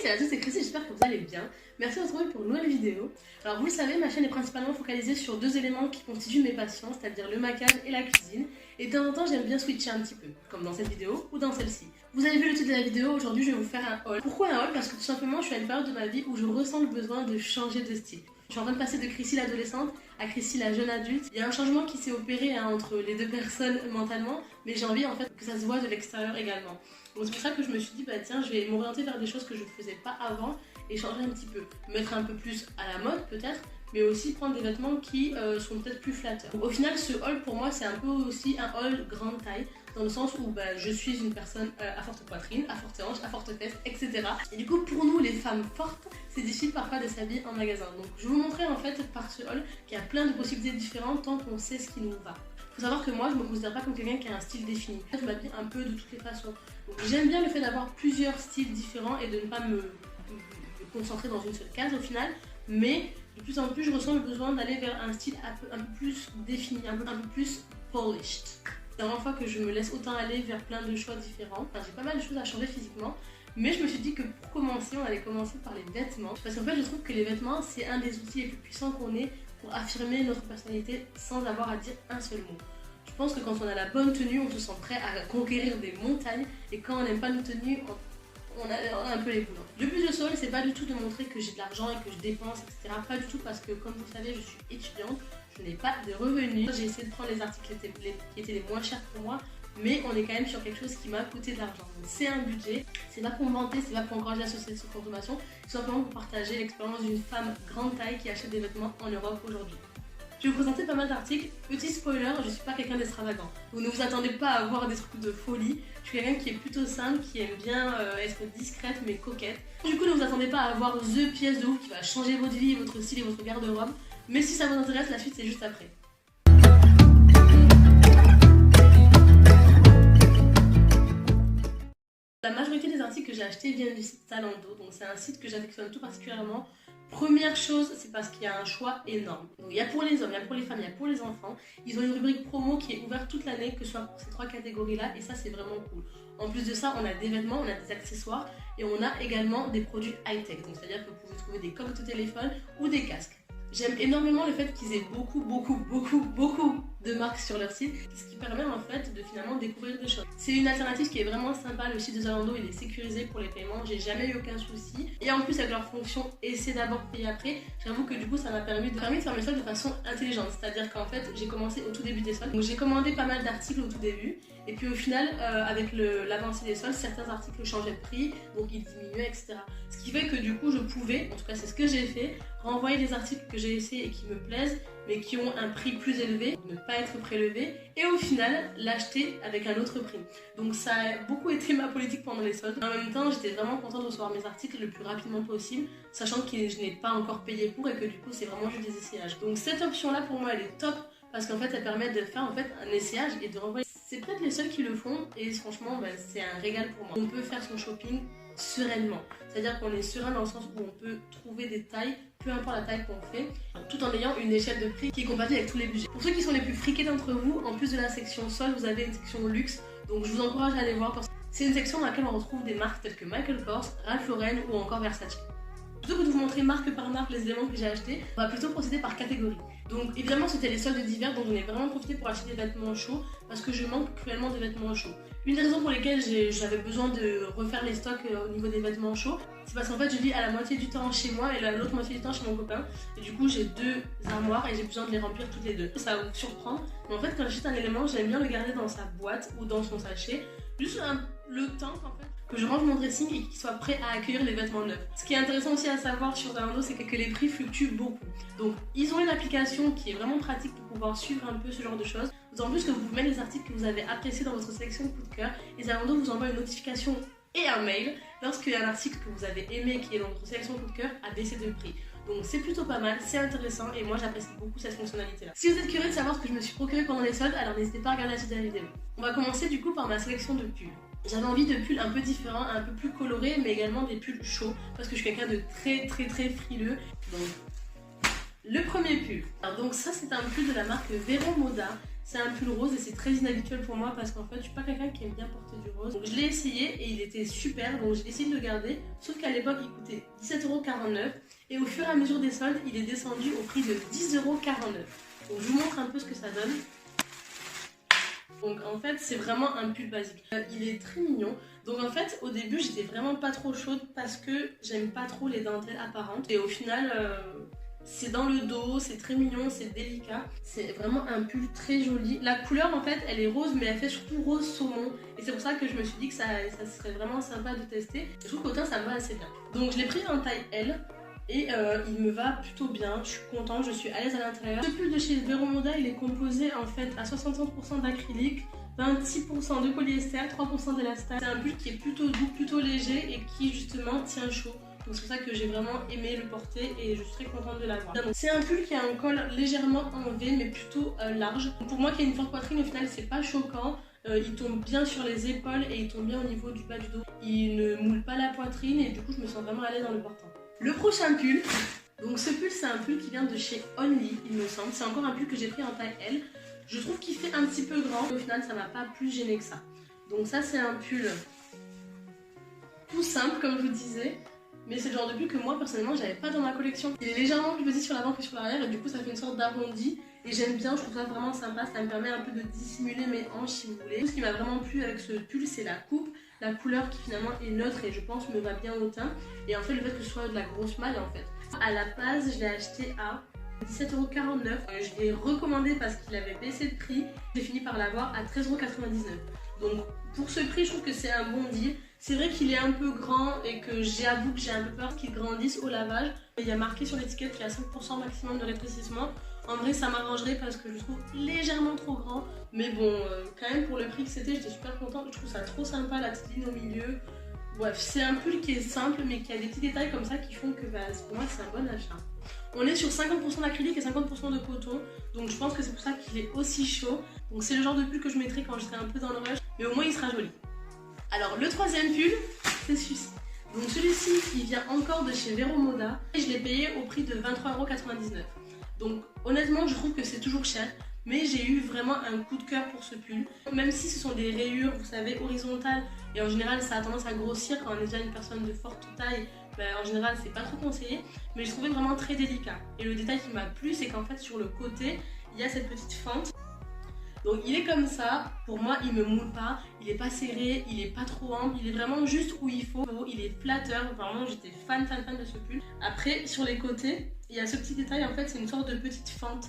salut à tous, c'est Chrissy, j'espère que vous allez bien. Merci de vous retrouver pour une nouvelle vidéo. Alors vous le savez, ma chaîne est principalement focalisée sur deux éléments qui constituent mes passions, c'est-à-dire le maquillage et la cuisine. Et de temps en temps, j'aime bien switcher un petit peu, comme dans cette vidéo ou dans celle-ci. Vous avez vu le titre de la vidéo, aujourd'hui je vais vous faire un haul. Pourquoi un haul? Parce que tout simplement, je suis à une période de ma vie où je ressens le besoin de changer de style. Je suis en train de passer de Chrissy l'adolescente à Chrissy la jeune adulte. Il y a un changement qui s'est opéré entre les deux personnes mentalement, mais j'ai envie en fait que ça se voit de l'extérieur également. Donc c'est pour ça que je me suis dit, bah tiens, je vais m'orienter vers des choses que je ne faisais pas avant et changer un petit peu. Mettre un peu plus à la mode peut-être, mais aussi prendre des vêtements qui sont peut-être plus flatteurs. Donc, au final, ce haul pour moi, c'est un peu aussi un haul grande taille, dans le sens où je suis une personne à forte poitrine, à forte hanche, à forte fesse, etc. Et du coup, pour nous, les femmes fortes, c'est difficile parfois de s'habiller en magasin. Donc je vais vous montrer en fait par ce haul qu'il y a plein de possibilités différentes tant qu'on sait ce qui nous va. Faut savoir que moi, je me considère pas comme quelqu'un qui a un style défini. Je m'habille un peu de toutes les façons. Donc j'aime bien le fait d'avoir plusieurs styles différents et de ne pas me concentrer dans une seule case au final. Mais de plus en plus, je ressens le besoin d'aller vers un style un peu plus défini, un peu plus polished. C'est la première fois que je me laisse autant aller vers plein de choix différents. Enfin, j'ai pas mal de choses à changer physiquement. Mais je me suis dit que pour commencer, on allait commencer par les vêtements. Parce qu'en fait, je trouve que les vêtements, c'est un des outils les plus puissants qu'on ait pour affirmer notre personnalité sans avoir à dire un seul mot. Je pense que quand on a la bonne tenue, on se sent prêt à conquérir des montagnes. Et quand on n'aime pas nos tenues, on a un peu les boules. Le but de ce haul, c'est pas du tout de montrer que j'ai de l'argent et que je dépense, etc. Pas du tout, parce que comme vous savez, je suis étudiante, je n'ai pas de revenus. J'ai essayé de prendre les articles qui étaient les moins chers pour moi, mais on est quand même sur quelque chose qui m'a coûté de l'argent. Donc c'est un budget, c'est pas pour me vanter, c'est pas pour encourager la société de consommation, c'est simplement pour partager l'expérience d'une femme grande taille qui achète des vêtements en Europe aujourd'hui. Je vais vous présenter pas mal d'articles. Petit spoiler, je suis pas quelqu'un d'extravagant. Vous ne vous attendez pas à voir des trucs de folie. Je suis quelqu'un qui est plutôt simple, qui aime bien être discrète mais coquette. Du coup, ne vous attendez pas à avoir the pièce de ouf qui va changer votre vie, votre style et votre garde-robe. Mais si ça vous intéresse, la suite c'est juste après. La majorité des articles que j'ai achetés viennent du site Zalando, donc c'est un site que j'affectionne tout particulièrement. Première chose, c'est parce qu'il y a un choix énorme. Donc, il y a pour les hommes, il y a pour les femmes, il y a pour les enfants. Ils ont une rubrique promo qui est ouverte toute l'année, que ce soit pour ces trois catégories-là, et ça c'est vraiment cool. En plus de ça, on a des vêtements, on a des accessoires, et on a également des produits high-tech. Donc c'est-à-dire que vous pouvez trouver des coques de téléphone ou des casques. J'aime énormément le fait qu'ils aient beaucoup de marques sur leur site, ce qui permet en fait de finalement découvrir des choses. C'est une alternative qui est vraiment sympa, le site de Zalando il est sécurisé pour les paiements, j'ai jamais eu aucun souci. Et en plus avec leur fonction essaie d'abord payer après, j'avoue que du coup ça m'a permis de faire mes soldes de façon intelligente. C'est-à-dire qu'en fait j'ai commencé au tout début des soldes, donc j'ai commandé pas mal d'articles au tout début. Et puis au final, avec l'avancée des soldes, certains articles changeaient de prix, donc ils diminuaient, etc. Ce qui fait que du coup, je pouvais, en tout cas c'est ce que j'ai fait, renvoyer des articles que j'ai essayés et qui me plaisent, mais qui ont un prix plus élevé, ne pas être prélevés, et au final, l'acheter avec un autre prix. Donc ça a beaucoup été ma politique pendant les soldes. En même temps, j'étais vraiment contente de recevoir mes articles le plus rapidement possible, sachant que je n'ai pas encore payé pour et que du coup, c'est vraiment juste des essayages. Donc cette option-là, pour moi, elle est top, parce qu'en fait, elle permet de faire un essayage et de renvoyer. C'est peut-être les seuls qui le font et franchement c'est un régal pour moi. On peut faire son shopping sereinement, c'est-à-dire qu'on est serein dans le sens où on peut trouver des tailles, peu importe la taille qu'on fait, tout en ayant une échelle de prix qui est compatible avec tous les budgets. Pour ceux qui sont les plus friqués d'entre vous, en plus de la section sol, vous avez une section luxe, donc je vous encourage à aller voir parce que c'est une section dans laquelle on retrouve des marques telles que Michael Kors, Ralph Lauren ou encore Versace. Plutôt que de vous montrer marque par marque les éléments que j'ai achetés, on va plutôt procéder par catégorie. Donc évidemment c'était les soldes d'hiver, donc j'en ai vraiment profité pour acheter des vêtements chauds parce que je manque cruellement de vêtements chauds. Une des raisons pour lesquelles j'avais besoin de refaire les stocks au niveau des vêtements chauds, c'est parce qu'en fait je vis à la moitié du temps chez moi et l'autre moitié du temps chez mon copain. Et du coup j'ai deux armoires et j'ai besoin de les remplir toutes les deux. Ça va vous surprendre, mais en fait quand j'achète un élément, j'aime bien le garder dans sa boîte ou dans son sachet, juste le temps en fait que je range mon dressing et qu'il soit prêt à accueillir les vêtements neufs. Ce qui est intéressant aussi à savoir sur Zalando, c'est que les prix fluctuent beaucoup. Donc ils ont une application qui est vraiment pratique pour pouvoir suivre un peu ce genre de choses. D'autant plus que vous mettez les articles que vous avez appréciés dans votre sélection de coup de cœur et Zalando vous envoie une notification et un mail lorsqu'il y a un article que vous avez aimé qui est dans votre sélection de coup de cœur a baissé de prix. Donc c'est plutôt pas mal, c'est intéressant et moi j'apprécie beaucoup cette fonctionnalité là. Si vous êtes curieux de savoir ce que je me suis procuré pendant les soldes, alors n'hésitez pas à regarder la suite de la vidéo. On va commencer du coup par ma sélection de pulls. J'avais envie de pulls un peu différents, un peu plus colorés, mais également des pulls chauds parce que je suis quelqu'un de très frileux. Donc le premier pull. Alors donc ça c'est un pull de la marque Vero Moda. C'est un pull rose et c'est très inhabituel pour moi parce qu'en fait je suis pas quelqu'un qui aime bien porter du rose. Donc je l'ai essayé et il était super, donc j'ai essayé de le garder. Sauf qu'à l'époque il coûtait 17,49 € et au fur et à mesure des soldes il est descendu au prix de 10,49 €. Donc je vous montre un peu ce que ça donne. Donc en fait c'est vraiment un pull basique. Il est très mignon. Donc en fait au début j'étais vraiment pas trop chaude parce que j'aime pas trop les dentelles apparentes. Et au final c'est dans le dos, c'est très mignon, c'est délicat. C'est vraiment un pull très joli. La couleur en fait elle est rose mais elle fait surtout rose saumon. Et c'est pour ça que je me suis dit que ça serait vraiment sympa de tester. Je trouve qu'au teint ça me va assez bien. Donc je l'ai pris en taille L. Et il me va plutôt bien, je suis contente, je suis à l'aise à l'intérieur. Ce pull de chez Vero Moda, il est composé en fait à 65% d'acrylique, 26% de polyester, 3% d'élastane. C'est un pull qui est plutôt doux, plutôt léger et qui justement tient chaud. Donc c'est pour ça que j'ai vraiment aimé le porter et je suis très contente de l'avoir. C'est un pull qui a un col légèrement en V mais plutôt large. Donc pour moi qui ai une forte poitrine, au final c'est pas choquant. Il tombe bien sur les épaules et il tombe bien au niveau du bas du dos. Il ne moule pas la poitrine et du coup je me sens vraiment à l'aise dans le portant. Le prochain pull, donc ce pull c'est un pull qui vient de chez Only il me semble, c'est encore un pull que j'ai pris en taille L. Je trouve qu'il fait un petit peu grand, au final ça m'a pas plus gêné que ça. Donc ça c'est un pull tout simple comme je vous disais, mais c'est le genre de pull que moi personnellement j'avais pas dans ma collection. Il est légèrement plus petit sur l'avant que sur l'arrière et du coup ça fait une sorte d'arrondi et j'aime bien, je trouve ça vraiment sympa, ça me permet un peu de dissimuler mes hanches si vous voulez. Ce qui m'a vraiment plu avec ce pull c'est la coupe. La couleur qui finalement est neutre et je pense me va bien au teint. Et en fait le fait que ce soit de la grosse malle en fait. À la base je l'ai acheté à 17,49 €. Je l'ai recommandé parce qu'il avait baissé de prix. J'ai fini par l'avoir à 13,99 €. Donc pour ce prix je trouve que c'est un bon deal. C'est vrai qu'il est un peu grand et que j'avoue que j'ai un peu peur qu'il grandisse au lavage. Il y a marqué sur l'étiquette qu'il y a 5% maximum de rétrécissement. En vrai ça m'arrangerait parce que je le trouve légèrement trop grand. Mais bon, quand même pour le prix que c'était, j'étais super contente. Je trouve ça trop sympa, la petite ligne au milieu. Bref, c'est un pull qui est simple mais qui a des petits détails comme ça qui font que pour moi c'est un bon achat. On est sur 50% d'acrylique et 50% de coton. Donc je pense que c'est pour ça qu'il est aussi chaud. Donc c'est le genre de pull que je mettrai quand je serai un peu dans le rush. Mais au moins il sera joli. Alors le troisième pull, c'est celui-ci. Donc celui-ci, il vient encore de chez Vero Moda. Et je l'ai payé au prix de 23,99 €. Donc honnêtement, je trouve que c'est toujours cher. Mais j'ai eu vraiment un coup de cœur pour ce pull. Même si ce sont des rayures, vous savez, horizontales. Et en général, ça a tendance à grossir quand on est déjà une personne de forte taille. Ben, en général, c'est pas trop conseillé. Mais je trouvais vraiment très délicat. Et le détail qui m'a plu, c'est qu'en fait, sur le côté, il y a cette petite fente. Donc il est comme ça, pour moi il me moule pas, il est pas serré, il est pas trop ample, il est vraiment juste où il faut, il est flatteur, vraiment j'étais fan de ce pull. Après sur les côtés, il y a ce petit détail en fait, c'est une sorte de petite fente.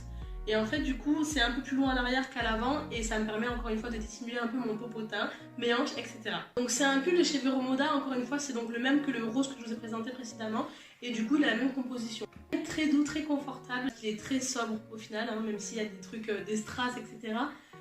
Et en fait du coup c'est un peu plus loin à l'arrière qu'à l'avant et ça me permet encore une fois de dissimuler un peu mon popotin, mes hanches, etc. Donc c'est un pull de chez Vero Moda, encore une fois c'est donc le même que le rose que je vous ai présenté précédemment. Et du coup il a la même composition. Très doux, très confortable, il est très sobre au final, hein, même s'il y a des trucs, des strass, etc.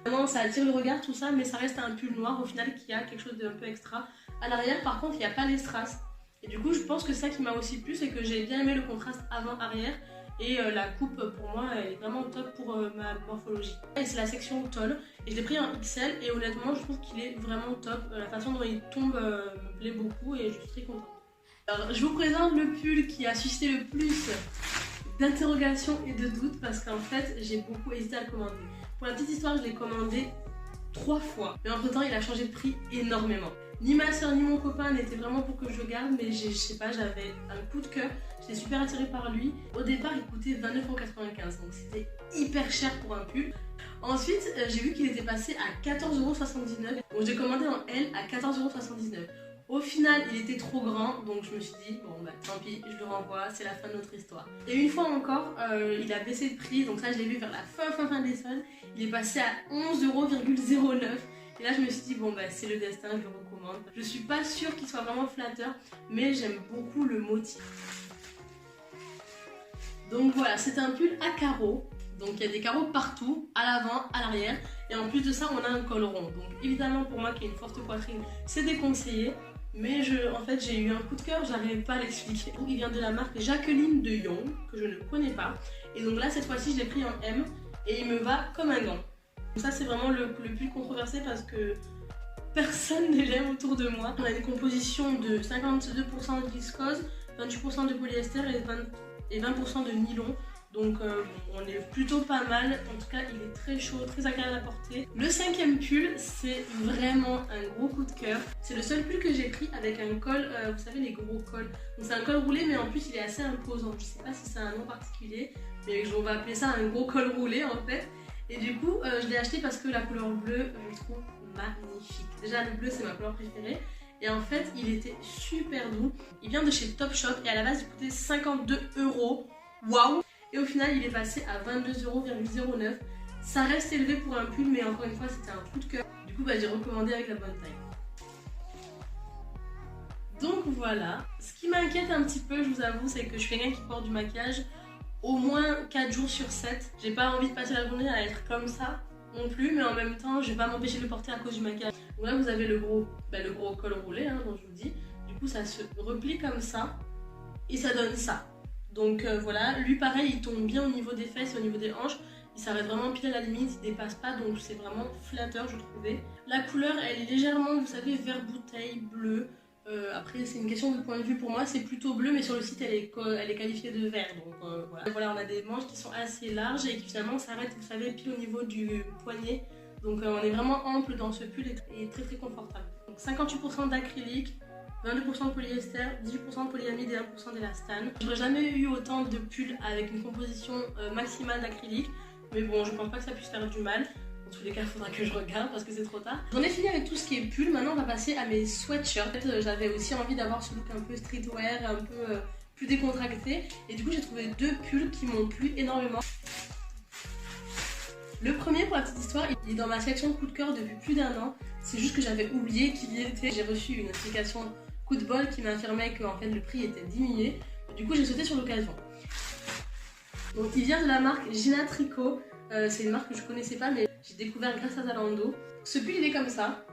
Vraiment ça attire le regard tout ça, mais ça reste un pull noir au final qui a quelque chose d'un peu extra. À l'arrière par contre il n'y a pas les strass. Et du coup je pense que ça qui m'a aussi plu c'est que j'ai bien aimé le contraste avant-arrière. Et la coupe pour moi elle est vraiment top pour ma morphologie. Et c'est la section tôle et je l'ai pris en XL et honnêtement je trouve qu'il est vraiment top. La façon dont il tombe me plaît beaucoup et je suis très contente. Alors je vous présente le pull qui a suscité le plus d'interrogations et de doutes parce qu'en fait j'ai beaucoup hésité à le commander. Pour la petite histoire je l'ai commandé 3 fois mais entre temps il a changé de prix énormément. Ni ma soeur ni mon copain n'étaient vraiment pour que je le garde mais je sais pas, j'avais un coup de cœur, j'étais super attirée par lui. Au départ il coûtait 29,95 € donc c'était hyper cher pour un pull. Ensuite j'ai vu qu'il était passé à 14,79 €, donc j'ai commandé en L à 14,79 €. Au final, il était trop grand, donc je me suis dit, bon bah tant pis, je le renvoie, c'est la fin de notre histoire. Et une fois encore, il a baissé de prix, donc ça je l'ai vu vers la fin des soldes. Il est passé à 11,09 €. Et là je me suis dit, bon bah c'est le destin, je le recommande. Je suis pas sûre qu'il soit vraiment flatteur, mais j'aime beaucoup le motif. Donc voilà, c'est un pull à carreaux. Donc il y a des carreaux partout, à l'avant, à l'arrière. Et en plus de ça, on a un col rond. Donc évidemment, pour moi qui ai une forte poitrine, c'est déconseillé. Mais en fait, j'ai eu un coup de cœur, j'arrivais pas à l'expliquer. Il vient de la marque Jacqueline de Jong, que je ne connais pas. Et donc là, cette fois-ci, je l'ai pris en M. Et il me va comme un gant. Donc ça, c'est vraiment le plus controversé parce que personne ne l'aime autour de moi. On a une composition de 52% de viscose, 28% de polyester et 20% de nylon. Donc bon, on est plutôt pas mal. En tout cas, il est très chaud, très agréable à porter. Le 5e pull, c'est vraiment un gros coup de cœur. C'est le seul pull que j'ai pris avec un col, vous savez les gros cols. Donc c'est un col roulé, mais en plus il est assez imposant. Je sais pas si c'est un nom particulier, mais on va appeler ça un gros col roulé en fait. Et du coup, je l'ai acheté parce que la couleur bleue, je le trouve magnifique. Déjà le bleu, c'est ma couleur préférée. Et en fait, il était super doux. Il vient de chez Topshop et à la base, il coûtait 52 €. Waouh! Et au final, il est passé à 22,09 €. Ça reste élevé pour un pull, mais encore une fois, c'était un coup de cœur. Du coup, j'ai recommandé avec la bonne taille. Donc voilà. Ce qui m'inquiète un petit peu, je vous avoue, c'est que je suis quelqu'un qui porte du maquillage au moins 4 jours sur 7. J'ai pas envie de passer la journée à être comme ça non plus, mais en même temps, je vais pas m'empêcher de le porter à cause du maquillage. Donc là, vous avez le gros col roulé, hein, dont je vous dis. Du coup, ça se replie comme ça et ça donne ça. Donc voilà, lui pareil, il tombe bien au niveau des fesses et au niveau des hanches. Il s'arrête vraiment pile à la limite, il dépasse pas, donc c'est vraiment flatteur, je trouvais. La couleur, elle est légèrement, vous savez, vert bouteille, bleu. Après, c'est une question de point de vue pour moi, c'est plutôt bleu, mais sur le site, elle est qualifiée de vert. Donc voilà, on a des manches qui sont assez larges et qui finalement s'arrêtent, vous savez, pile au niveau du poignet. Donc on est vraiment ample dans ce pull et très très confortable. Donc 58% d'acrylique, 22% de polyester, 18% de polyamide et 1% d'élastane. Je n'aurais jamais eu autant de pulls avec une composition maximale d'acrylique, mais bon, je pense pas que ça puisse faire du mal. Dans tous les cas, il faudra que je regarde parce que c'est trop tard. J'en ai fini avec tout ce qui est pull. Maintenant, on va passer à mes sweatshirts. En fait, j'avais aussi envie d'avoir ce look un peu streetwear, un peu plus décontracté. Et du coup, j'ai trouvé 2 pulls qui m'ont plu énormément. Le premier, pour la petite histoire, il est dans ma sélection coup de cœur depuis plus d'1 an. C'est juste que j'avais oublié qu'il y était. J'ai reçu une notification coup de bol qui m'affirmait que en fait, le prix était diminué. Du coup, j'ai sauté sur l'occasion. Donc, il vient de la marque Gina Tricot. C'est une marque que je connaissais pas, mais j'ai découvert grâce à Zalando. Ce pull, il est comme ça.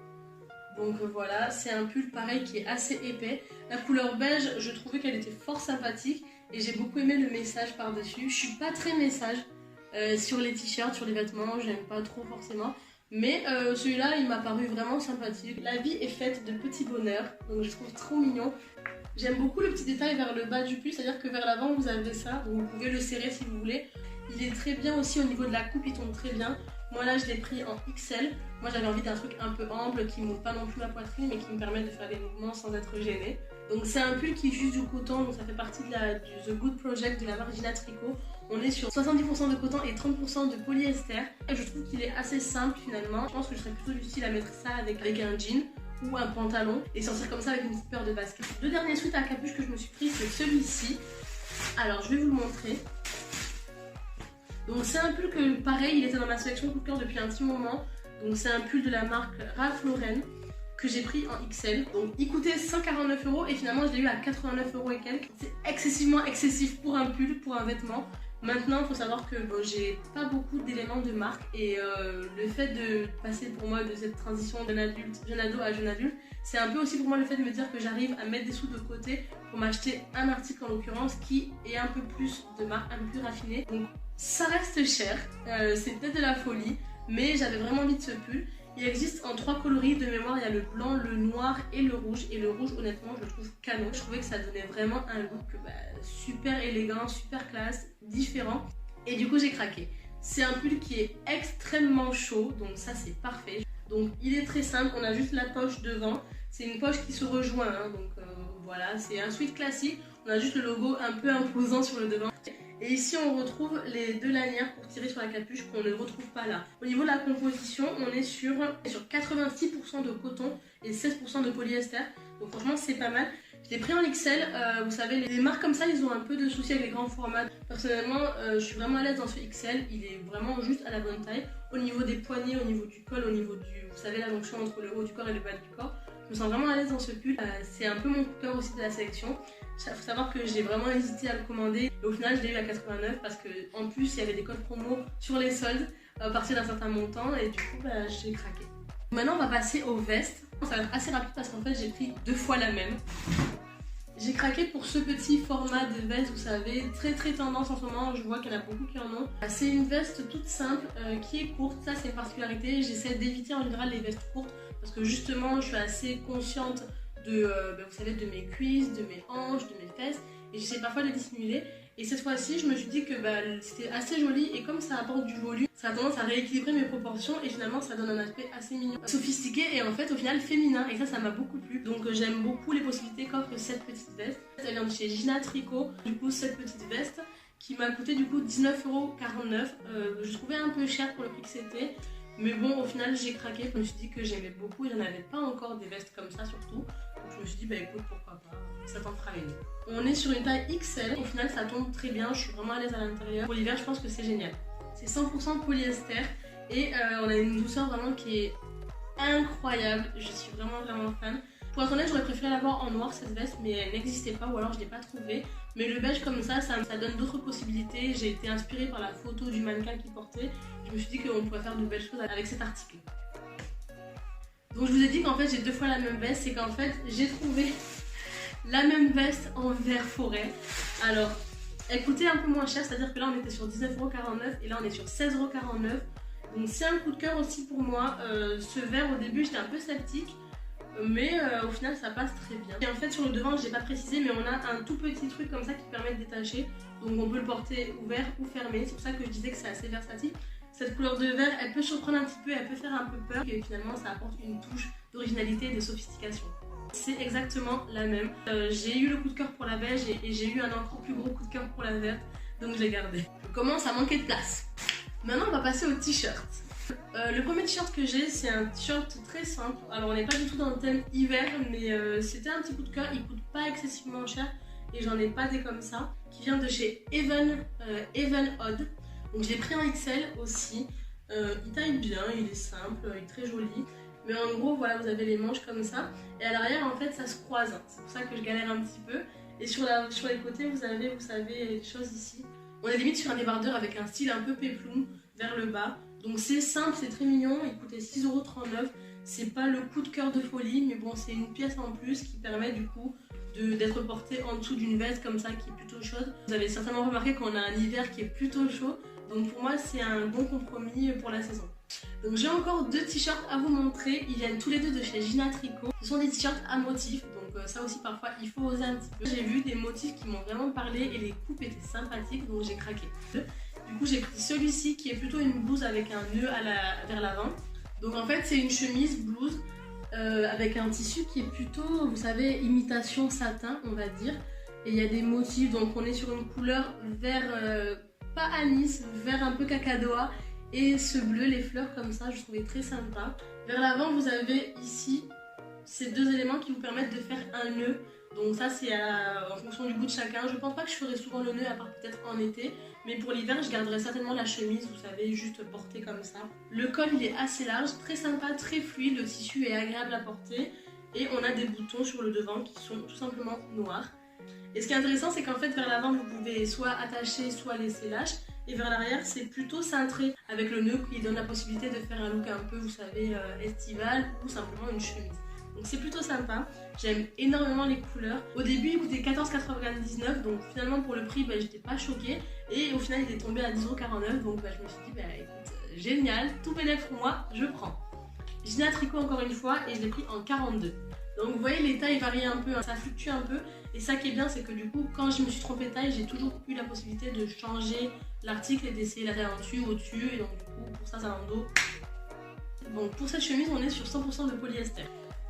Donc voilà, c'est un pull pareil qui est assez épais. La couleur beige, je trouvais qu'elle était fort sympathique et j'ai beaucoup aimé le message par-dessus. Je suis pas très message sur les t-shirts, sur les vêtements, j'aime pas trop forcément. Mais celui-là, il m'a paru vraiment sympathique. La vie est faite de petits bonheurs, donc je trouve trop mignon. J'aime beaucoup le petit détail vers le bas du pull, c'est-à-dire que vers l'avant, vous avez ça, donc vous pouvez le serrer si vous voulez. Il est très bien aussi au niveau de la coupe, il tombe très bien. Moi là, je l'ai pris en XL. Moi, j'avais envie d'un truc un peu ample qui ne monte pas non plus ma poitrine, mais qui me permet de faire des mouvements sans être gênée. Donc c'est un pull qui est juste du coton, donc ça fait partie de du The Good Project de la marque Gina Tricot. On est sur 70% de coton et 30% de polyester. Et je trouve qu'il est assez simple finalement. Je pense que je serais plutôt du style à mettre ça avec un jean ou un pantalon et sortir comme ça avec une petite paire de baskets. Le dernier sweat à capuche que je me suis pris, c'est celui-ci. Alors je vais vous le montrer. Donc c'est un pull que pareil, il était dans ma sélection coup de cœur depuis un petit moment. Donc c'est un pull de la marque Ralph Lauren que j'ai pris en XL. Donc il coûtait 149 € et finalement je l'ai eu à 89 € et quelques. C'est excessivement excessif pour un pull, pour un vêtement. Maintenant, il faut savoir que bon, j'ai pas beaucoup d'éléments de marque et le fait de passer pour moi de cette transition jeune ado à jeune adulte, c'est un peu aussi pour moi le fait de me dire que j'arrive à mettre des sous de côté pour m'acheter un article en l'occurrence qui est un peu plus de marque, un peu plus raffiné. Donc ça reste cher, c'est peut-être de la folie, mais j'avais vraiment envie de ce pull. Il existe en 3 coloris de mémoire, il y a le blanc, le noir et le rouge. Et le rouge, honnêtement, je le trouve canon. Je trouvais que ça donnait vraiment un look super élégant, super classe, différent. Et du coup, j'ai craqué. C'est un pull qui est extrêmement chaud, donc ça, c'est parfait. Donc, il est très simple, on a juste la poche devant. C'est une poche qui se rejoint, hein, donc voilà, c'est un sweat classique. On a juste le logo un peu imposant sur le devant. Et ici on retrouve les 2 lanières pour tirer sur la capuche qu'on ne retrouve pas là. Au niveau de la composition, on est sur 86% de coton et 16% de polyester. Donc franchement c'est pas mal. Je l'ai pris en XL, vous savez les marques comme ça ils ont un peu de soucis avec les grands formats. Personnellement je suis vraiment à l'aise dans ce XL, il est vraiment juste à la bonne taille. Au niveau des poignets, au niveau du col, au niveau du, vous savez la jonction entre le haut du corps et le bas du corps. Je me sens vraiment à l'aise dans ce pull, c'est un peu mon coup de cœur aussi de la sélection. Il faut savoir que j'ai vraiment hésité à le commander et au final je l'ai eu à 89 parce qu'en plus il y avait des codes promo sur les soldes à partir d'un certain montant et du coup j'ai craqué. Maintenant on va passer aux vestes. Ça va être assez rapide parce qu'en fait j'ai pris 2 fois la même. J'ai craqué pour ce petit format de veste, vous savez, très tendance en ce moment, je vois qu'il y en a beaucoup qui en ont. C'est une veste toute simple qui est courte, ça c'est une particularité. J'essaie d'éviter en général les vestes courtes parce que justement je suis assez consciente de, vous savez, de mes cuisses, de mes hanches, de mes fesses et j'essaie parfois de dissimuler. Et cette fois-ci, je me suis dit que c'était assez joli et comme ça apporte du volume, ça a tendance à rééquilibrer mes proportions et finalement ça donne un aspect assez mignon, sophistiqué et en fait au final féminin et ça m'a beaucoup plu. Donc j'aime beaucoup les possibilités qu'offre cette petite veste. Elle vient de chez Gina Tricot, du coup cette petite veste qui m'a coûté du coup 19,49 €. Je trouvais un peu cher pour le prix que c'était. Mais bon, au final, j'ai craqué. Je me suis dit que j'aimais beaucoup. Il n'y en avait pas encore des vestes comme ça, surtout. Donc je me suis dit, bah écoute, pourquoi pas, ça t'en fera une. On est sur une taille XL. Au final, ça tombe très bien. Je suis vraiment à l'aise à l'intérieur. Pour l'hiver, je pense que c'est génial. C'est 100% polyester. Et on a une douceur vraiment qui est incroyable. Je suis vraiment fan. Pour être honnête, j'aurais préféré l'avoir en noir cette veste, mais elle n'existait pas ou alors je ne l'ai pas trouvée. Mais le beige comme ça donne d'autres possibilités. J'ai été inspirée par la photo du mannequin qui portait. Je me suis dit qu'on pourrait faire de belles choses avec cet article. Donc je vous ai dit qu'en fait j'ai 2 fois la même veste. C'est qu'en fait j'ai trouvé la même veste en vert forêt. Alors elle coûtait un peu moins cher, c'est-à-dire que là on était sur 19,49 € et là on est sur 16,49 €. Donc c'est un coup de cœur aussi pour moi. Ce vert au début j'étais un peu sceptique. Mais au final ça passe très bien. Et en fait sur le devant je n'ai pas précisé mais on a un tout petit truc comme ça qui permet de détacher. Donc on peut le porter ouvert ou fermé. C'est pour ça que je disais que c'est assez versatile. Cette couleur de vert elle peut surprendre un petit peu, elle peut faire un peu peur. Et finalement ça apporte une touche d'originalité et de sophistication. C'est exactement la même. J'ai eu le coup de cœur pour la beige et j'ai eu un encore plus gros coup de cœur pour la verte. Donc je l'ai gardé. Je commence à manquer de place. Maintenant on va passer au t-shirt. Le premier t-shirt que j'ai, c'est un t-shirt très simple. Alors on n'est pas du tout dans le thème hiver, mais c'était un petit coup de cœur. Il coûte pas excessivement cher et j'en ai pas des comme ça. Qui vient de chez Even Odd. Donc je l'ai pris en XL aussi. Il taille bien, il est simple, il est très joli. Mais en gros, voilà, vous avez les manches comme ça. Et à l'arrière, en fait, ça se croise. C'est pour ça que je galère un petit peu. Et sur les côtés, vous savez, des choses ici. On est limite sur un débardeur avec un style un peu péplum vers le bas. Donc c'est simple, c'est très mignon, il coûtait 6,39 €. C'est pas le coup de cœur de folie, mais bon, c'est une pièce en plus qui permet du coup d'être portée en dessous d'une veste comme ça qui est plutôt chaude. Vous avez certainement remarqué qu'on a un hiver qui est plutôt chaud, donc pour moi c'est un bon compromis pour la saison. Donc j'ai encore 2 t-shirts à vous montrer, ils viennent tous les deux de chez Gina Tricot. Ce sont des t-shirts à motifs, donc ça aussi parfois il faut oser un petit peu. J'ai vu des motifs qui m'ont vraiment parlé et les coupes étaient sympathiques, donc j'ai craqué. Du coup j'ai pris celui-ci qui est plutôt une blouse avec un nœud vers l'avant. Donc en fait c'est une chemise blouse avec un tissu qui est plutôt, vous savez, imitation satin on va dire. Et il y a des motifs, donc on est sur une couleur vert, pas anis, vert un peu cacadois. Et ce bleu, les fleurs comme ça, je trouvais très sympa. Vers l'avant vous avez ici ces 2 éléments qui vous permettent de faire un nœud. Donc ça c'est en fonction du goût de chacun. Je pense pas que je ferai souvent le nœud à part peut-être en été. Mais pour l'hiver je garderai certainement la chemise, vous savez, juste portée comme ça. Le col il est assez large, très sympa, très fluide. Le tissu est agréable à porter. Et on a des boutons sur le devant qui sont tout simplement noirs. Et ce qui est intéressant c'est qu'en fait vers l'avant vous pouvez soit attacher, soit laisser lâche. Et vers l'arrière c'est plutôt cintré avec le nœud qui donne la possibilité de faire un look un peu, vous savez, estival ou simplement une chemise. Donc c'est plutôt sympa, j'aime énormément les couleurs. Au début il coûtait 14,99 €, donc finalement pour le prix j'étais pas choquée. Et au final il est tombé à 10,49 €, donc je me suis dit écoute, génial, tout bénéf pour moi, je prends. Gina Tricot encore une fois et je l'ai pris en 42. Donc vous voyez les tailles varient un peu, hein, ça fluctue un peu. Et ça qui est bien c'est que du coup quand je me suis trompée de taille j'ai toujours eu la possibilité de changer l'article et d'essayer la taille en dessus, au-dessus. Et donc du coup pour ça ça en dos. Donc pour cette chemise on est sur 100% de polyester.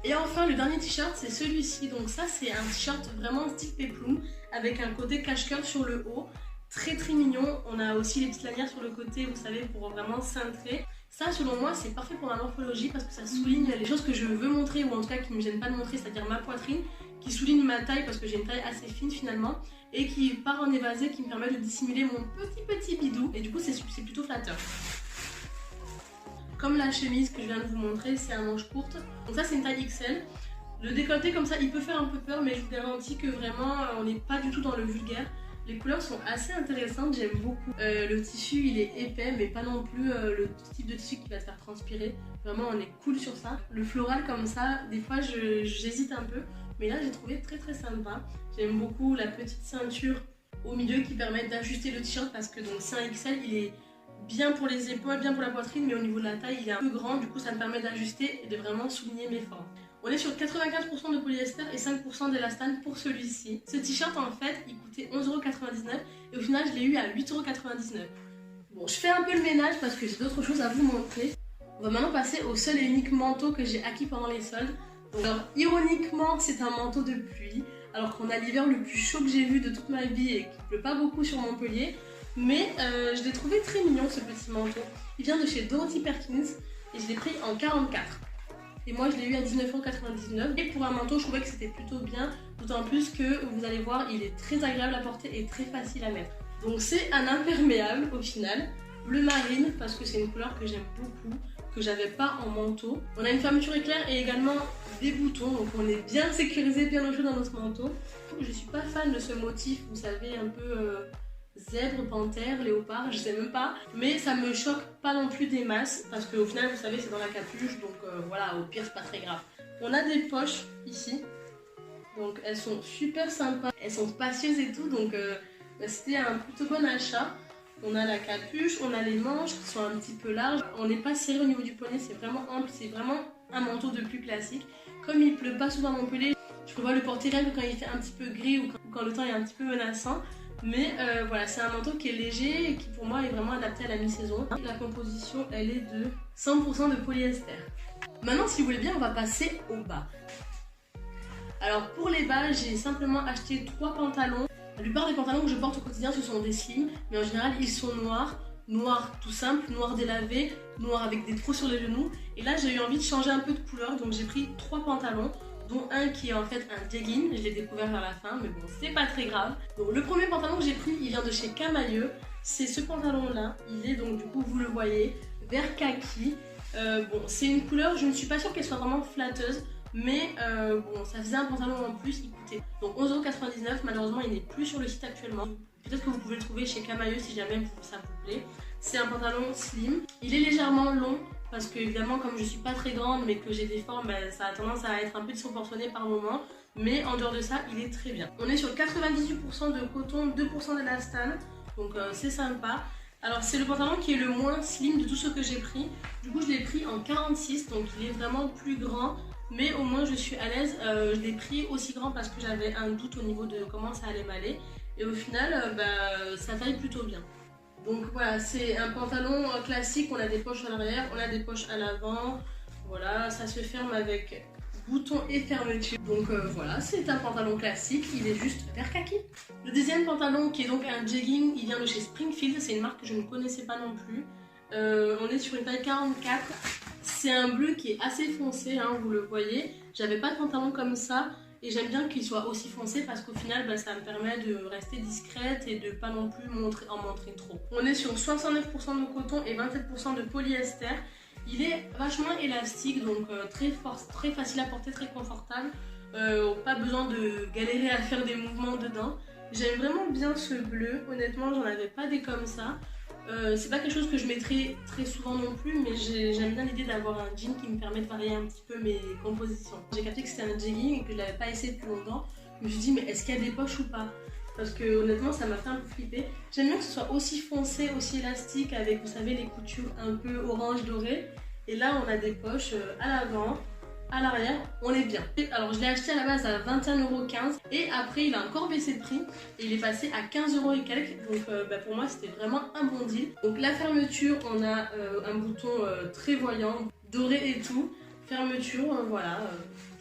Et enfin le dernier t-shirt c'est celui-ci. Donc ça c'est un t-shirt vraiment style péplum avec un côté cache-cœur sur le haut. Très mignon. On a aussi les petites lanières sur le côté, vous savez, pour vraiment cintrer. Ça selon moi c'est parfait pour ma morphologie parce que ça souligne les choses que je veux montrer ou en tout cas qui ne me gênent pas de montrer, c'est-à-dire ma poitrine, qui souligne ma taille parce que j'ai une taille assez fine finalement et qui part en évasé, qui me permet de dissimuler mon petit bidou et du coup c'est plutôt flatteur. Comme la chemise que je viens de vous montrer, c'est un manche courte, donc ça c'est une taille XL. Le décolleté comme ça il peut faire un peu peur mais je vous garantis que vraiment on n'est pas du tout dans le vulgaire. Les couleurs sont assez intéressantes, j'aime beaucoup. Le tissu il est épais mais pas non plus le type de tissu qui va se faire transpirer. Vraiment on est cool sur ça. Le floral comme ça, des fois j'hésite un peu. Mais là j'ai trouvé très sympa. J'aime beaucoup la petite ceinture au milieu qui permet d'ajuster le t-shirt parce que donc c'est un XL, il est bien pour les épaules, bien pour la poitrine, mais au niveau de la taille il est un peu grand, du coup ça me permet d'ajuster et de vraiment souligner mes formes. On est sur 95% de polyester et 5% d'élastane pour celui-ci. Ce t-shirt en fait il coûtait 11,99€ et au final je l'ai eu à 8,99€. Bon, je fais un peu le ménage parce que j'ai d'autres choses à vous montrer. On va maintenant passer au seul et unique manteau que j'ai acquis pendant les soldes. Donc, alors ironiquement c'est un manteau de pluie alors qu'on a l'hiver le plus chaud que j'ai vu de toute ma vie et qu'il pleut pas beaucoup sur Montpellier. Mais je l'ai trouvé très mignon ce petit manteau. Il vient de chez Dorothy Perkins et je l'ai pris en 44. Et moi je l'ai eu à 19,99€. Et pour un manteau je trouvais que c'était plutôt bien. D'autant plus que vous allez voir il est très agréable à porter et très facile à mettre. Donc c'est un imperméable au final. Bleu marine parce que c'est une couleur que j'aime beaucoup, que j'avais pas en manteau. On a une fermeture éclair et également des boutons, donc on est bien sécurisé, bien au chaud dans notre manteau. Je suis pas fan de ce motif, vous savez, un peu zèbre, panthère, léopard, je sais même pas. Mais ça me choque pas non plus des masses, parce qu'au final, vous savez, c'est dans la capuche, donc voilà, au pire, c'est pas très grave. On a des poches ici, donc elles sont super sympas, elles sont spacieuses et tout, donc c'était un plutôt bon achat. On a la capuche, on a les manches qui sont un petit peu larges. On n'est pas serré au niveau du poignet, c'est vraiment ample, c'est vraiment un manteau de pluie classique. Comme il pleut pas souvent à Montpellier, je prévois le porter rien que quand il fait un petit peu gris ou quand le temps est un petit peu menaçant. Mais voilà, c'est un manteau qui est léger et qui pour moi est vraiment adapté à la mi-saison. La composition, elle est de 100% de polyester. Maintenant, si vous voulez bien, on va passer aux bas. Alors pour les bas, j'ai simplement acheté 3 pantalons. La plupart des pantalons que je porte au quotidien ce sont des slims, mais en général ils sont noirs, noir tout simple, noir délavé, noir avec des trous sur les genoux. Et là j'ai eu envie de changer un peu de couleur, donc j'ai pris 3 pantalons, dont un qui est en fait un jegging, je l'ai découvert vers la fin, mais bon c'est pas très grave. Donc le premier pantalon que j'ai pris, il vient de chez Camailleux, c'est ce pantalon là, il est donc du coup vous le voyez, vert kaki. Bon c'est une couleur, je ne suis pas sûre qu'elle soit vraiment flatteuse. Mais bon, ça faisait un pantalon en plus, il coûtait donc 11,99€. Malheureusement, il n'est plus sur le site actuellement. Peut-être que vous pouvez le trouver chez Camailleux si jamais ça vous plaît. C'est un pantalon slim. Il est légèrement long parce que, évidemment, comme je suis pas très grande mais que j'ai des formes, ben, ça a tendance à être un peu disproportionné par moment. Mais en dehors de ça, il est très bien. On est sur 98% de coton, 2% d'élastane. Donc c'est sympa. Alors c'est le pantalon qui est le moins slim de tout ce que j'ai pris. Du coup, je l'ai pris en 46, donc il est vraiment plus grand. Mais au moins je suis à l'aise, je l'ai pris aussi grand parce que j'avais un doute au niveau de comment ça allait m'aller. Et au final, ça taille plutôt bien. Donc voilà, c'est un pantalon classique, on a des poches à l'arrière, on a des poches à l'avant. Voilà, ça se ferme avec boutons et fermeture. Donc voilà, c'est un pantalon classique, il est juste vert kaki. Le deuxième pantalon qui est donc un jegging, il vient de chez Springfield, c'est une marque que je ne connaissais pas non plus. On est sur une taille 44. C'est un bleu qui est assez foncé, hein, vous le voyez. J'avais pas de pantalon comme ça et j'aime bien qu'il soit aussi foncé parce qu'au final ça me permet de rester discrète et de pas non plus en montrer trop. On est sur 69% de coton et 27% de polyester. Il est vachement élastique, donc très facile à porter, très confortable. Pas besoin de galérer à faire des mouvements dedans. J'aime vraiment bien ce bleu, honnêtement j'en avais pas des comme ça. C'est pas quelque chose que je mettrai très souvent non plus, mais j'aime bien l'idée d'avoir un jean qui me permet de varier un petit peu mes compositions. J'ai capté que c'était un jegging et que je l'avais pas essayé depuis longtemps. Je me suis dit mais est-ce qu'il y a des poches ou pas? Parce que honnêtement ça m'a fait un peu flipper. J'aime bien que ce soit aussi foncé, aussi élastique avec vous savez les coutures un peu orange doré. Et là on a des poches à l'avant, à l'arrière, on est bien. Alors je l'ai acheté à la base à 21,15€ et après il a encore baissé de prix et il est passé à 15€ et quelques. Donc pour moi c'était vraiment un bon deal. Donc la fermeture, on a un bouton très voyant, doré et tout. Fermeture, voilà,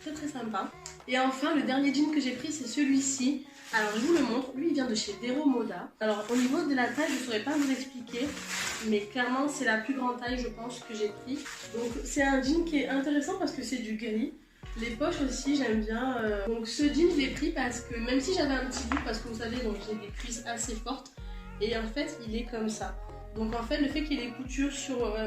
très sympa. Et enfin le dernier jean que j'ai pris c'est celui-ci. Alors je vous le montre, lui il vient de chez Vero Moda. Alors au niveau de la taille je ne saurais pas vous expliquer, mais clairement c'est la plus grande taille je pense que j'ai pris. Donc c'est un jean qui est intéressant parce que c'est du gris. Les poches aussi j'aime bien. Donc ce jean je l'ai pris parce que même si j'avais un petit doute, parce que vous savez donc j'ai des cuisses assez fortes et en fait il est comme ça. Donc en fait le fait qu'il y ait des coutures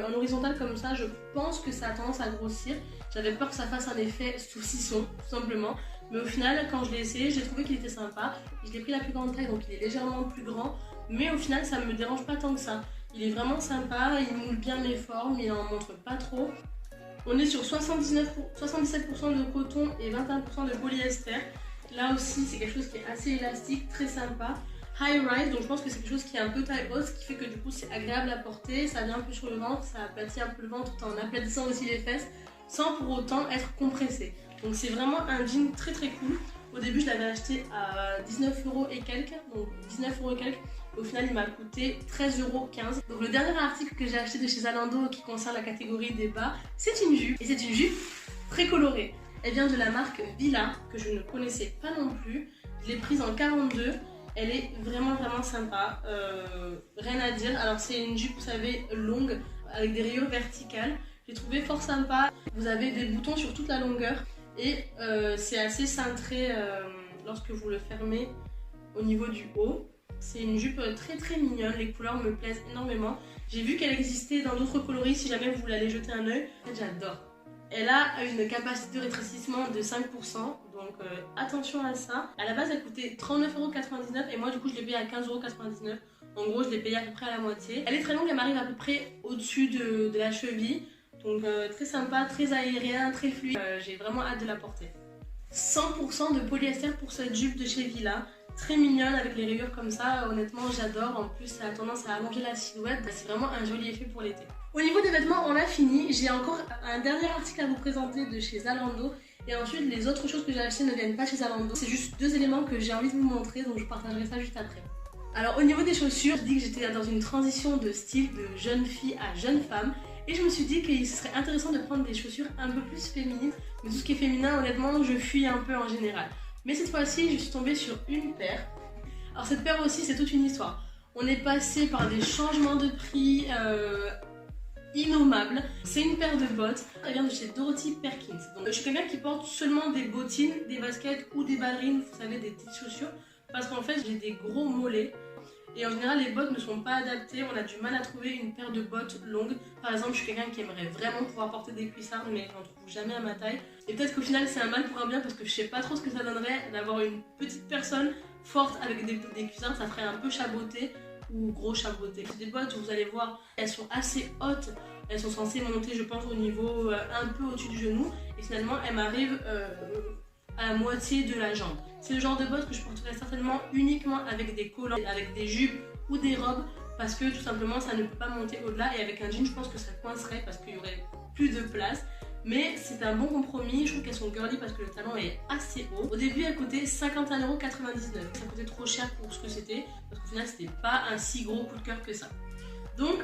en horizontal comme ça, je pense que ça a tendance à grossir. J'avais peur que ça fasse un effet saucisson tout simplement. Mais au final, quand je l'ai essayé, j'ai trouvé qu'il était sympa. Je l'ai pris la plus grande taille, donc il est légèrement plus grand. Mais au final, ça ne me dérange pas tant que ça. Il est vraiment sympa, il moule bien mes formes, il n'en montre pas trop. On est sur 77% de coton et 21% de polyester. Là aussi, c'est quelque chose qui est assez élastique, très sympa. High rise, donc je pense que c'est quelque chose qui est un peu taille haute, ce qui fait que du coup c'est agréable à porter. Ça vient un peu sur le ventre, ça aplatit un peu le ventre tout en aplatissant aussi les fesses, sans pour autant être compressé. Donc c'est vraiment un jean très très cool. Au début je l'avais acheté à 19€ et quelques, donc 19€ et quelques. Au final il m'a coûté 13,15€. Donc le dernier article que j'ai acheté de chez Zalando qui concerne la catégorie des bas, c'est une jupe. Et c'est une jupe très colorée. Elle vient de la marque Villa, que je ne connaissais pas non plus. Je l'ai prise en 42. Elle est vraiment sympa, rien à dire. Alors c'est une jupe, vous savez, longue, avec des rayures verticales. J'ai trouvé fort sympa. Vous avez des boutons sur toute la longueur et c'est assez cintré lorsque vous le fermez au niveau du haut. C'est une jupe très mignonne, les couleurs me plaisent énormément. J'ai vu qu'elle existait dans d'autres coloris, si jamais vous voulez aller jeter un œil. En fait, j'adore. Elle a une capacité de rétrécissement de 5%, donc attention à ça. À la base, elle coûtait 39,99€ et moi du coup je l'ai payée à 15,99€. En gros, je l'ai payée à peu près à la moitié. Elle est très longue, elle m'arrive à peu près au-dessus de la cheville. Donc très sympa, très aérien, très fluide. J'ai vraiment hâte de la porter. 100% de polyester pour cette jupe de chez Villa. Très mignonne avec les rayures comme ça, honnêtement j'adore. En plus ça a tendance à allonger la silhouette, c'est vraiment un joli effet pour l'été. Au niveau des vêtements on a fini, j'ai encore un dernier article à vous présenter de chez Zalando. Et ensuite les autres choses que j'ai achetées ne viennent pas chez Zalando. C'est juste deux éléments que j'ai envie de vous montrer, donc je partagerai ça juste après. Alors au niveau des chaussures, je dis que j'étais dans une transition de style de jeune fille à jeune femme. Et je me suis dit qu'il serait intéressant de prendre des chaussures un peu plus féminines. Mais tout ce qui est féminin, honnêtement, je fuis un peu en général. Mais cette fois-ci, je suis tombée sur une paire. Alors cette paire aussi, c'est toute une histoire. On est passé par des changements de prix innommables. C'est une paire de bottes. Elle vient de chez Dorothy Perkins. Donc, je suis quelqu'un qui porte seulement des bottines, des baskets ou des ballerines, vous savez, des petites chaussures. Parce qu'en fait, j'ai des gros mollets. Et en général, les bottes ne sont pas adaptées. On a du mal à trouver une paire de bottes longues. Par exemple, je suis quelqu'un qui aimerait vraiment pouvoir porter des cuissards, mais j'en trouve jamais à ma taille. Et peut-être qu'au final, c'est un mal pour un bien parce que je sais pas trop ce que ça donnerait d'avoir une petite personne forte avec des cuissards. Ça ferait un peu chaboté ou gros chaboté. C'est des bottes, vous allez voir, elles sont assez hautes. Elles sont censées monter, je pense, au niveau un peu au-dessus du genou. Et finalement, elles m'arrivent à la moitié de la jambe. C'est le genre de bottes que je porterai certainement uniquement avec des collants, avec des jupes ou des robes parce que tout simplement ça ne peut pas monter au-delà et avec un jean je pense que ça coincerait parce qu'il y aurait plus de place. Mais c'est un bon compromis, je trouve qu'elles sont girly parce que le talon est assez haut. Au début elle coûtait 51,99€, ça coûtait trop cher pour ce que c'était parce qu'au final c'était pas un si gros coup de cœur que ça. Donc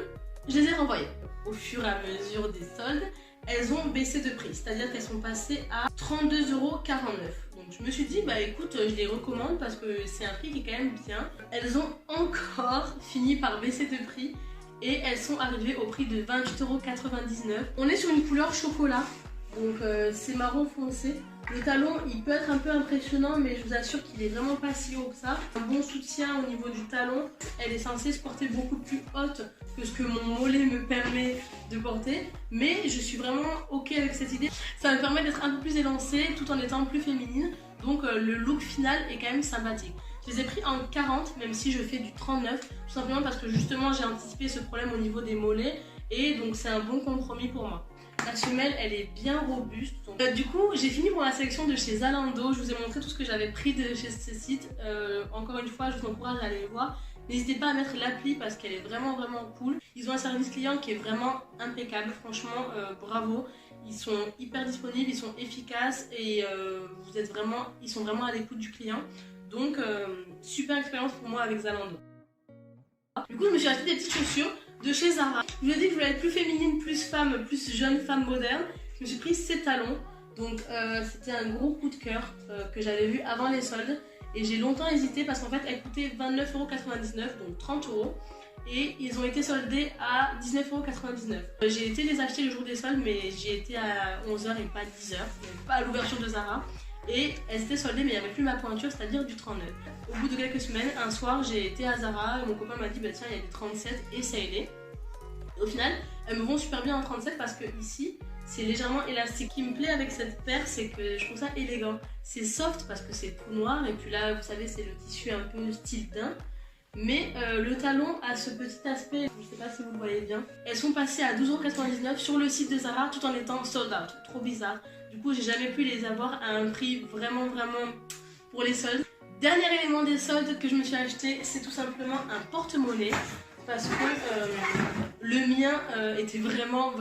je les ai renvoyées. Au fur et à mesure des soldes, elles ont baissé de prix, c'est-à-dire qu'elles sont passées à 32,49€. Donc je me suis dit, bah écoute, je les recommande parce que c'est un prix qui est quand même bien. Elles ont encore fini par baisser de prix et elles sont arrivées au prix de 28,99€. On est sur une couleur chocolat, donc c'est marron foncé. Le talon, il peut être un peu impressionnant, mais je vous assure qu'il est vraiment pas si haut que ça. Un bon soutien au niveau du talon. Elle est censée se porter beaucoup plus haute que ce que mon mollet me permet de porter. Mais je suis vraiment ok avec cette idée. Ça me permet d'être un peu plus élancée tout en étant plus féminine. Donc le look final est quand même sympathique. Je les ai pris en 40, même si je fais du 39. Tout simplement parce que justement j'ai anticipé ce problème au niveau des mollets. Et donc c'est un bon compromis pour moi. La semelle, elle est bien robuste. Donc, du coup, j'ai fini pour la sélection de chez Zalando. Je vous ai montré tout ce que j'avais pris de chez ce site. Encore une fois, je vous encourage à aller le voir. N'hésitez pas à mettre l'appli parce qu'elle est vraiment cool. Ils ont un service client qui est vraiment impeccable. Franchement, bravo. Ils sont hyper disponibles, ils sont efficaces et ils sont vraiment à l'écoute du client. Donc, super expérience pour moi avec Zalando. Du coup, je me suis acheté des petites chaussures de chez Zara. Je me dis que je voulais être plus féminine, plus femme, plus jeune femme moderne. Je me suis pris ces talons. Donc c'était un gros coup de cœur que j'avais vu avant les soldes. Et j'ai longtemps hésité parce qu'en fait elles coûtaient 29,99€, donc 30€. Et ils ont été soldés à 19,99€. J'ai été les acheter le jour des soldes, mais j'y étais à 11h et pas 10h. Pas à l'ouverture de Zara. Et elles étaient soldées, mais il n'y avait plus ma pointure, c'est-à-dire du 39. Au bout de quelques semaines, un soir, j'ai été à Zara et mon copain m'a dit bah tiens, il y a des 37, essaye-les. Au final, elles me vont super bien en 37 parce que ici, c'est légèrement élastique. Ce qui me plaît avec cette paire, c'est que je trouve ça élégant. C'est soft parce que c'est tout noir et puis là, vous savez, c'est le tissu un peu style daim. Mais le talon a ce petit aspect, je ne sais pas si vous le voyez bien. Elles sont passées à 12,99€ sur le site de Zara tout en étant sold out. Trop bizarre. Du coup, j'ai jamais pu les avoir à un prix vraiment pour les soldes. Dernier élément des soldes que je me suis acheté, c'est tout simplement un porte-monnaie. parce que le mien était vraiment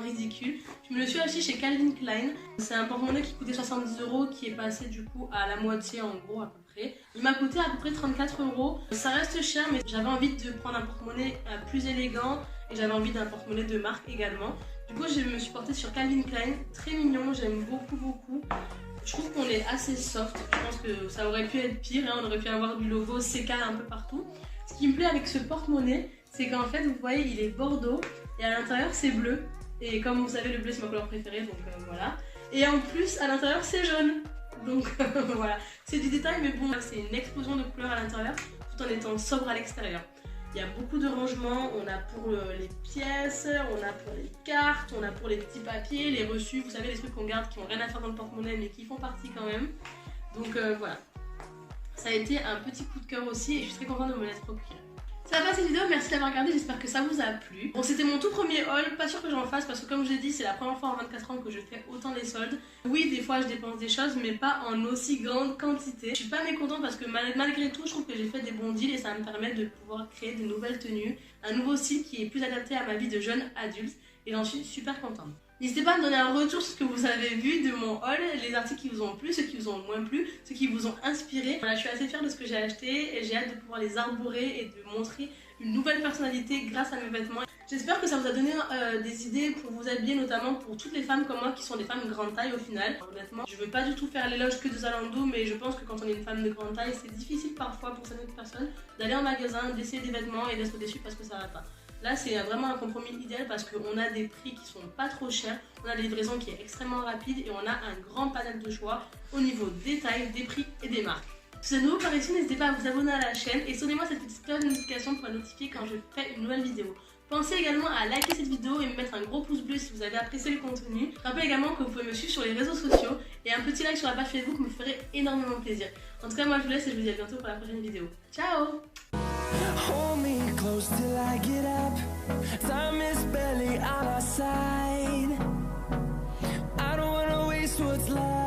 ridicule. Je me le suis acheté chez Calvin Klein. C'est un porte-monnaie qui coûtait 70 €, qui est passé du coup à la moitié en gros à peu près. Il m'a coûté à peu près 34 €. Ça reste cher, mais j'avais envie de prendre un porte-monnaie plus élégant et j'avais envie d'un porte-monnaie de marque également. Du coup, je me suis portée sur Calvin Klein, très mignon, j'aime beaucoup. Je trouve qu'on est assez soft, je pense que ça aurait pu être pire, hein. On aurait pu avoir du logo CK un peu partout. Ce qui me plaît avec ce porte-monnaie, c'est qu'en fait, vous voyez, il est bordeaux et à l'intérieur c'est bleu. Et comme vous savez, le bleu c'est ma couleur préférée, donc voilà. Et en plus, à l'intérieur c'est jaune. Donc voilà, c'est du détail, mais bon, c'est une explosion de couleurs à l'intérieur tout en étant sobre à l'extérieur. Il y a beaucoup de rangements, on a pour les pièces, on a pour les cartes, on a pour les petits papiers, les reçus, vous savez les trucs qu'on garde qui n'ont rien à faire dans le porte-monnaie mais qui font partie quand même. Donc voilà, ça a été un petit coup de cœur aussi et je suis très contente de me l'être procuré. Ça va cette vidéo, merci d'avoir regardé, j'espère que ça vous a plu. Bon, c'était mon tout premier haul, pas sûr que j'en fasse parce que comme je l'ai dit, c'est la première fois en 24 ans que je fais autant les soldes. Oui, des fois je dépense des choses, mais pas en aussi grande quantité. Je suis pas mécontente parce que malgré tout, je trouve que j'ai fait des bons deals et ça me permet de pouvoir créer de nouvelles tenues, un nouveau style qui est plus adapté à ma vie de jeune adulte et j'en suis super contente. N'hésitez pas à me donner un retour sur ce que vous avez vu de mon haul, les articles qui vous ont plu, ceux qui vous ont moins plu, ceux qui vous ont inspiré. Voilà, je suis assez fière de ce que j'ai acheté et j'ai hâte de pouvoir les arborer et de montrer une nouvelle personnalité grâce à mes vêtements. J'espère que ça vous a donné des idées pour vous habiller, notamment pour toutes les femmes comme moi qui sont des femmes grande taille au final. Honnêtement, je veux pas du tout faire l'éloge que de Zalando, mais je pense que quand on est une femme de grande taille, c'est difficile parfois pour certaines personnes d'aller en magasin, d'essayer des vêtements et d'être déçu parce que ça va pas. Là, c'est vraiment un compromis idéal parce qu'on a des prix qui sont pas trop chers, on a des livraisons qui est extrêmement rapide et on a un grand panel de choix au niveau des tailles, des prix et des marques. Si vous êtes nouveau par ici, n'hésitez pas à vous abonner à la chaîne et sonnez-moi cette petite cloche de notification pour être notifié quand je fais une nouvelle vidéo. Pensez également à liker cette vidéo et me mettre un gros pouce bleu si vous avez apprécié le contenu. Je rappelle également que vous pouvez me suivre sur les réseaux sociaux et un petit like sur la page Facebook me ferait énormément plaisir. En tout cas, moi je vous laisse et je vous dis à bientôt pour la prochaine vidéo. Ciao! Hold me close till I get up. Time is barely on our side. I don't wanna waste what's left.